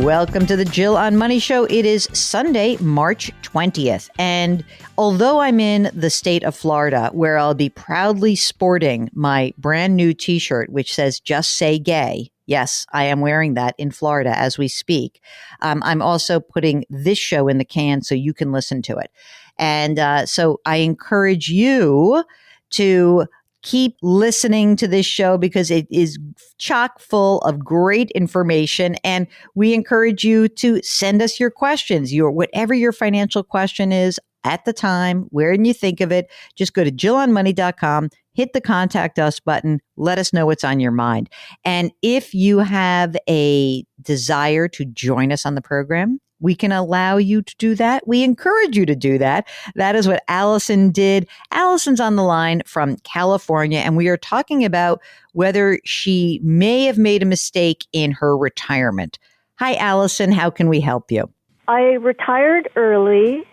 Welcome to the Jill on Money Show. It is Sunday, March 20th. And although I'm in the state of Florida, where I'll be proudly sporting my brand new t-shirt, which says "Just Say Gay." Yes, I am wearing that in Florida as we speak. I'm also putting this show in the can so you can listen to it. And so I encourage you to keep listening to this show because it is chock full of great information. And we encourage you to send us your questions, whatever your financial question is at the time, where you think of it. Just go to JillOnMoney.com, hit the contact us button, let us know what's on your mind. And if you have a desire to join us on the program, we can allow you to do that. We encourage you to do that. That is what Allison did. Allison's on the line from California, and we are talking about whether she may have made a mistake in her retirement. Hi, Allison. How can we help you? I retired early.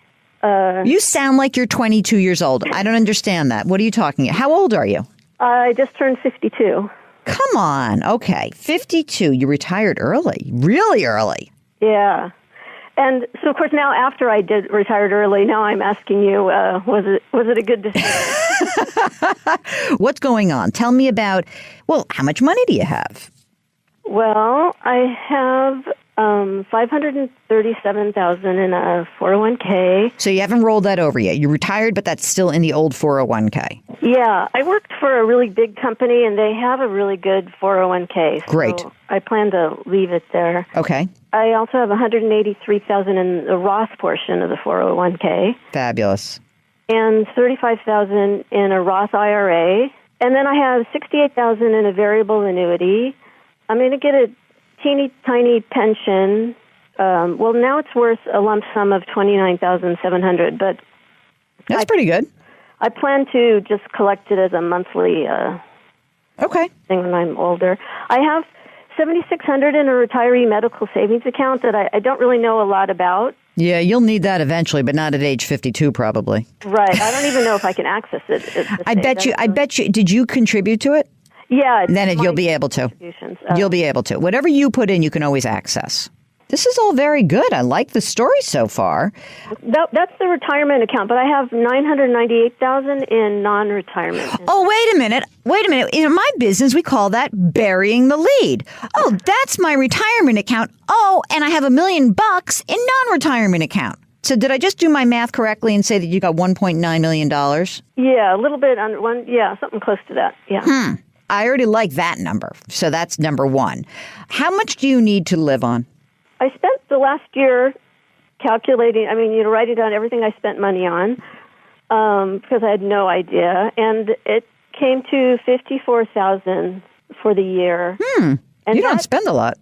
You sound like you're 22 years old. I don't understand that. What are you talking about? How old are you? I just turned 52. Come on. Okay. 52. You retired early. Really early. Yeah. And so, of course, now after I retired early, now I'm asking you, was it a good decision? What's going on? Tell me about, how much money do you have? Well, I have $537,000 in a 401k. So you haven't rolled that over yet. You retired, but that's still in the old 401k. Yeah, I worked for a really big company, and they have a really good 401k. Great. So I plan to leave it there. Okay. I also have $183,000 in the Roth portion of the 401k. Fabulous. And $35,000 in a Roth IRA. And then I have $68,000 in a variable annuity. I'm going to get a teeny tiny pension. Now it's worth a lump sum of $29,700, but that's pretty good. I plan to just collect it as a monthly okay thing when I'm older. I have $7,600 in a retiree medical savings account that I don't really know a lot about. Yeah, you'll need that eventually, but not at age 52 probably. Right. I don't even know if I can access it. I bet you. Did you contribute to it? Yeah. Then you'll be able to. You'll be able to. Whatever you put in, you can always access. This is all very good. I like the story so far. That's the retirement account, but I have $998,000 in non-retirement. Oh, wait a minute. In my business, we call that burying the lead. Oh, that's my retirement account. Oh, and I have $1 million in non-retirement account. So did I just do my math correctly and say that you got $1.9 million? Yeah, a little bit under one. Yeah, something close to that. Yeah. I already like that number. So that's number one. How much do you need to live on? I spent the last year calculating, writing down everything I spent money on because I had no idea. And it came to $54,000 for the year. And you don't spend a lot.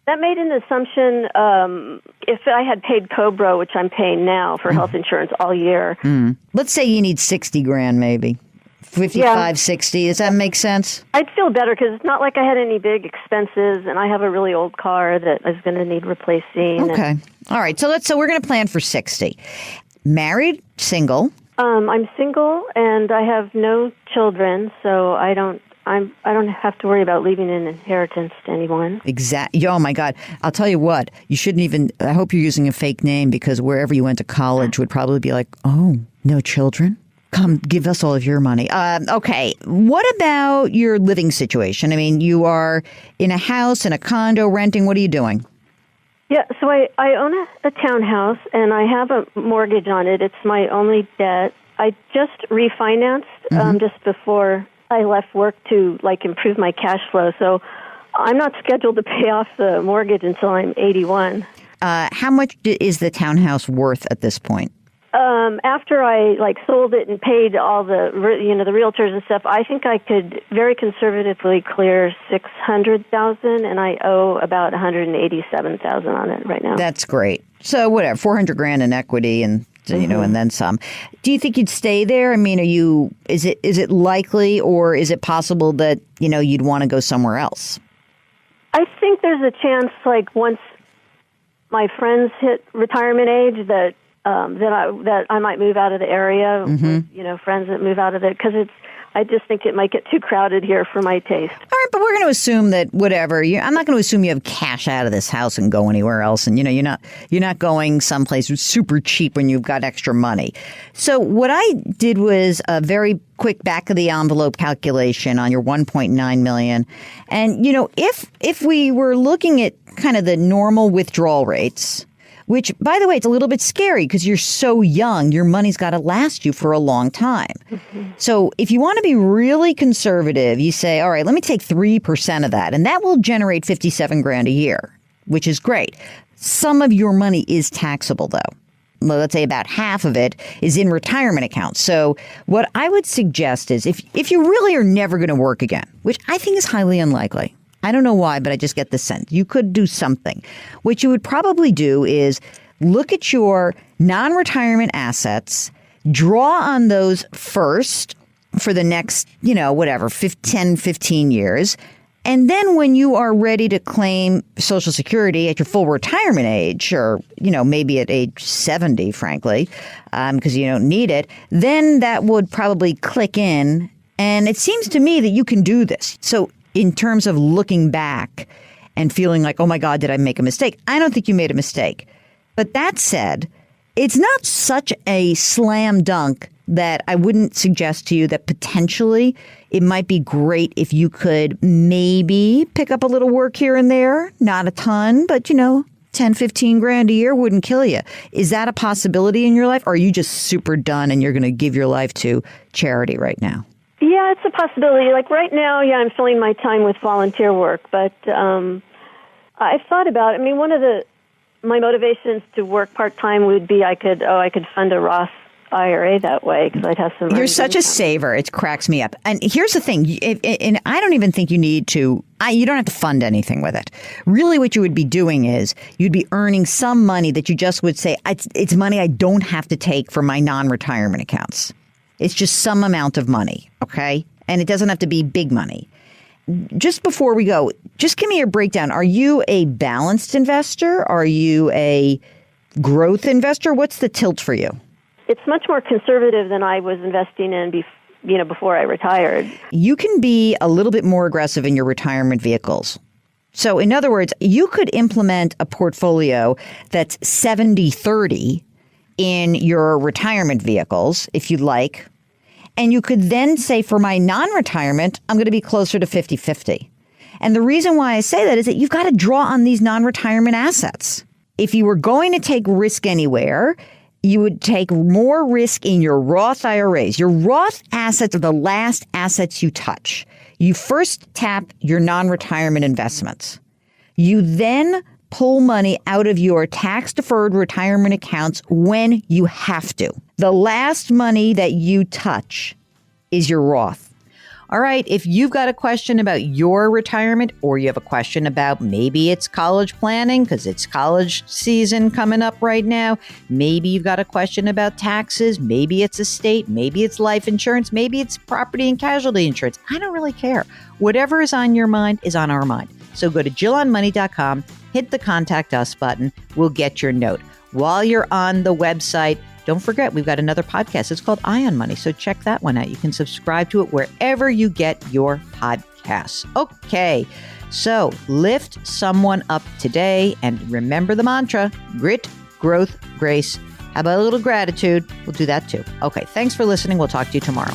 That made an assumption if I had paid Cobra, which I'm paying now for health insurance all year. Let's say you need $60,000 maybe. 55, 60. Does that make sense? I'd feel better because it's not like I had any big expenses, and I have a really old car that I was going to need replacing. Okay. All right. So we're going to plan for 60. Married, single? I'm single, and I have no children, so I don't have to worry about leaving an inheritance to anyone. Exactly. Oh, my God. I'll tell you what. You shouldn't even... I hope you're using a fake name because wherever you went to college would probably be like, oh, no children? Come, give us all of your money. Okay. What about your living situation? You are in a house, in a condo, renting. What are you doing? Yeah, so I own a townhouse, and I have a mortgage on it. It's my only debt. I just refinanced just before I left work to, improve my cash flow. So I'm not scheduled to pay off the mortgage until I'm 81. How much is the townhouse worth at this point? After I sold it and paid all the the realtors and stuff, I think I could very conservatively clear $600,000, and I owe about $187,000 on it right now. That's great. So whatever, $400,000 in equity, and and then some. Do you think you'd stay there? Is it likely, or is it possible that you'd want to go somewhere else? I think there's a chance, once my friends hit retirement age, that I might move out of the area. With, friends that move out of it, because I just think it might get too crowded here for my taste. All right, but we're going to assume that whatever. I'm not going to assume you have cash out of this house and go anywhere else. And you're not going someplace super cheap when you've got extra money. So what I did was a very quick back of the envelope calculation on your $1.9 million. And if we were looking at kind of the normal withdrawal rates, which, by the way, it's a little bit scary because you're so young. Your money's got to last you for a long time. Mm-hmm. So if you want to be really conservative, you say, all right, let me take 3% of that. And that will generate $57,000 a year, which is great. Some of your money is taxable, though. Well, let's say about half of it is in retirement accounts. So what I would suggest is if you really are never going to work again, which I think is highly unlikely. I don't know why, but I just get the sense. You could do something. What you would probably do is look at your non-retirement assets, draw on those first for the next, 10, 15 years. And then when you are ready to claim Social Security at your full retirement age, or, maybe at age 70, frankly, because you don't need it, then that would probably click in. And it seems to me that you can do this. So in terms of looking back and feeling like, oh my God, did I make a mistake? I don't think you made a mistake. But that said, it's not such a slam dunk that I wouldn't suggest to you that potentially it might be great if you could maybe pick up a little work here and there. Not a ton, but 10, 15 grand a year wouldn't kill you. Is that a possibility in your life? Or are you just super done and you're going to give your life to charity right now? Yeah, it's a possibility. Like right now, I'm filling my time with volunteer work, but I've thought about it. I mean, one of my motivations to work part-time would be I could fund a Roth IRA that way because I'd have some. You're such a saver. It cracks me up. And here's the thing, and I don't even think you need to. You don't have to fund anything with it. Really, what you would be doing is you'd be earning some money that you just would say, it's money I don't have to take from my non-retirement accounts. It's just some amount of money, okay? And it doesn't have to be big money. Just before we go, just give me a breakdown. Are you a balanced investor? Are you a growth investor? What's the tilt for you? It's much more conservative than I was investing in before I retired. You can be a little bit more aggressive in your retirement vehicles. So in other words, you could implement a portfolio that's 70-30 in your retirement vehicles, if you'd like. And you could then say, for my non-retirement, I'm going to be closer to 50-50. And the reason why I say that is that you've got to draw on these non-retirement assets. If you were going to take risk anywhere, you would take more risk in your Roth IRAs. Your Roth assets are the last assets you touch. You first tap your non-retirement investments. You then pull money out of your tax-deferred retirement accounts when you have to. The last money that you touch is your Roth. All right, if you've got a question about your retirement, or you have a question about maybe it's college planning because it's college season coming up right now, maybe you've got a question about taxes, maybe it's estate, maybe it's life insurance, maybe it's property and casualty insurance. I don't really care. Whatever is on your mind is on our mind. So go to JillOnMoney.com, hit the Contact Us button. We'll get your note. While you're on the website, don't forget, we've got another podcast. It's called Eye on Money. So check that one out. You can subscribe to it wherever you get your podcasts. Okay, so lift someone up today and remember the mantra, grit, growth, grace. How about a little gratitude? We'll do that too. Okay, thanks for listening. We'll talk to you tomorrow.